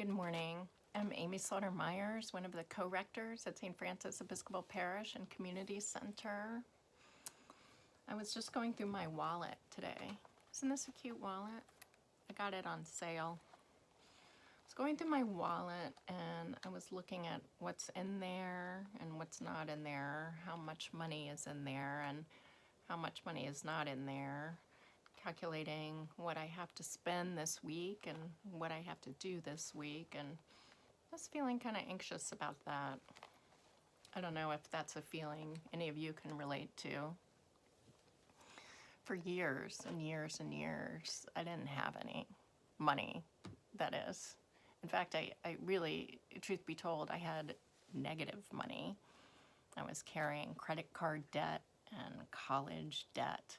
Good morning. I'm Amy Slaughter-Myers, one of the co-rectors at St. Francis Episcopal Parish and Community Center. I was just going through my wallet today. Isn't this a cute wallet? I got it on sale. I was going through my wallet and I was looking at what's in there and what's not in there, how much money is in there and how much money is not in there, calculating what I have to spend this week and what I have to do this week, and I was feeling kind of anxious about that. I don't know if that's a feeling any of you can relate to. For years and years and years, I didn't have any money, that is. In fact, I really, truth be told, I had negative money. I was carrying credit card debt and college debt,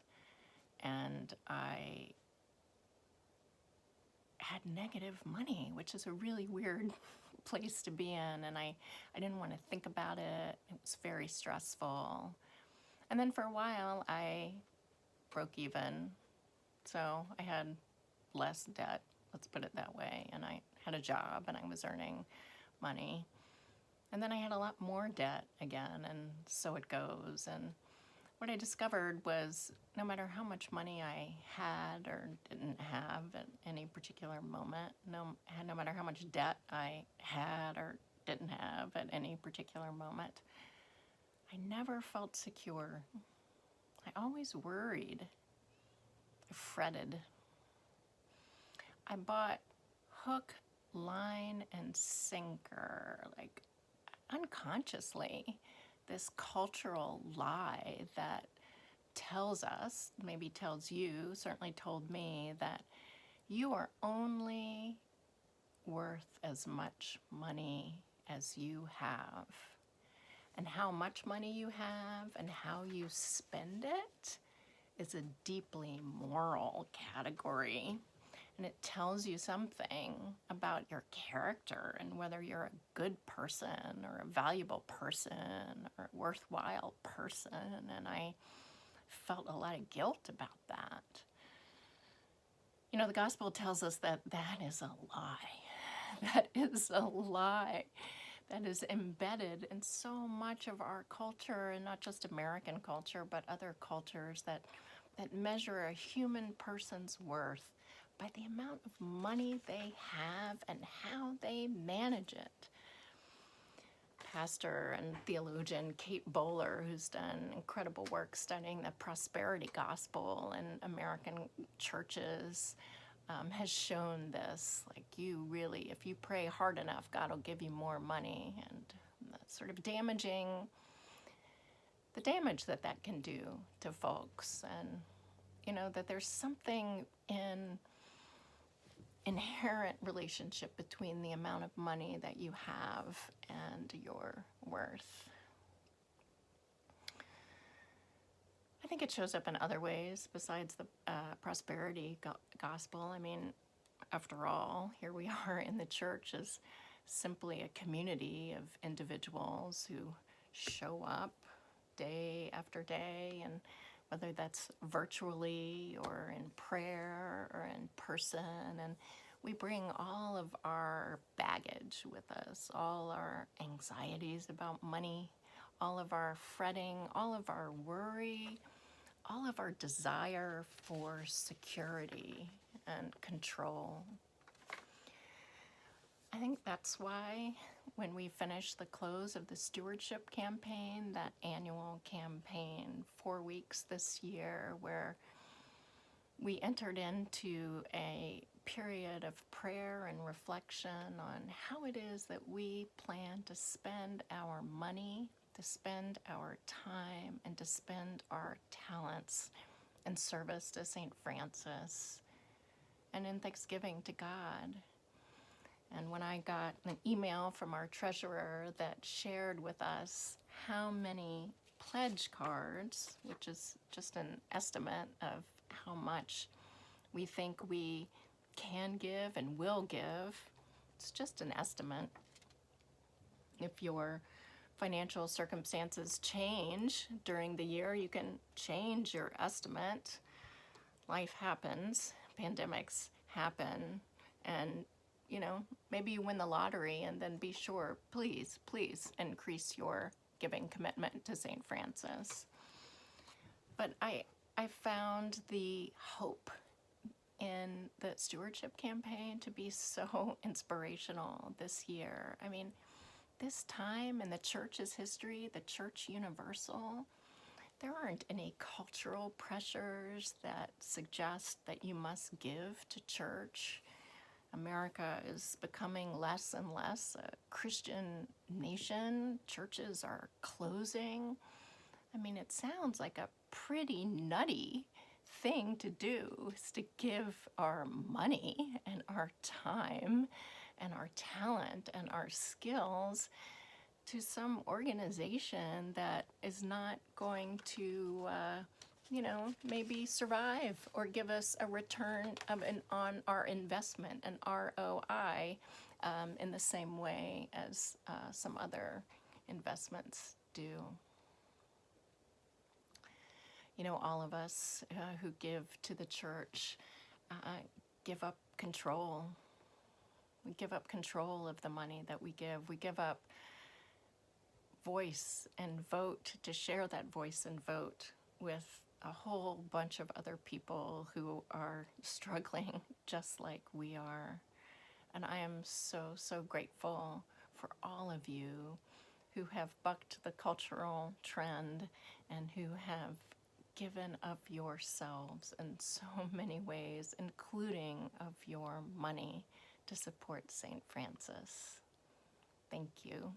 and I had negative money, which is a really weird place to be in, and I didn't want to think about it. It was very stressful. And then for a while, I broke even, so I had less debt, let's put it that way, and I had a job and I was earning money. And then I had a lot more debt again, and so it goes. And what I discovered was no matter how much money I had or didn't have at any particular moment, no matter how much debt I had or didn't have at any particular moment, I never felt secure. I always worried. I fretted. I bought hook, line, and sinker, like unconsciously, this cultural lie that tells us, maybe tells you, certainly told me, that you are only worth as much money as you have. And how much money you have and how you spend it is a deeply moral category. And it tells you something about your character and whether you're a good person or a valuable person or a worthwhile person. And I felt a lot of guilt about that. You know, the gospel tells us that that is a lie. That is a lie that is embedded in so much of our culture, and not just American culture, but other cultures that measure a human person's worth by the amount of money they have and how they manage it. Pastor and theologian Kate Bowler, who's done incredible work studying the prosperity gospel in American churches, has shown this. Like, you really, if you pray hard enough, God will give you more money, and that's sort of damaging, the damage that can do to folks. And, you know, that there's something in inherent relationship between the amount of money that you have and your worth. I think it shows up in other ways besides the prosperity gospel. I mean, after all, here we are in the church as simply a community of individuals who show up day after day, and whether that's virtually or in prayer or in person, and we bring all of our baggage with us, all our anxieties about money, all of our fretting, all of our worry, all of our desire for security and control. I think that's why when we finished the close of the stewardship campaign, that annual campaign, 4 weeks this year, where we entered into a period of prayer and reflection on how it is that we plan to spend our money, to spend our time, and to spend our talents in service to St. Francis and in thanksgiving to God. And when I got an email from our treasurer that shared with us how many pledge cards, which is just an estimate of how much we think we can give and will give, it's just an estimate. If your financial circumstances change during the year, you can change your estimate. Life happens, pandemics happen, and maybe you win the lottery and then be sure, please, please increase your giving commitment to St. Francis. But I found the hope in the stewardship campaign to be so inspirational this year. I mean, this time in the church's history, the Church Universal, there aren't any cultural pressures that suggest that you must give to church. America is becoming less and less a Christian nation. Churches are closing. I mean, it sounds like a pretty nutty thing to do, is to give our money and our time and our talent and our skills to some organization that is not going to, maybe survive or give us a return on our investment, an ROI, in the same way as some other investments do. All of us who give to the church give up control. We give up control of the money that we give. We give up voice and vote to share that voice and vote with a whole bunch of other people who are struggling just like we are. And I am so, so grateful for all of you who have bucked the cultural trend and who have given of yourselves in so many ways, including of your money, to support St. Francis. Thank you.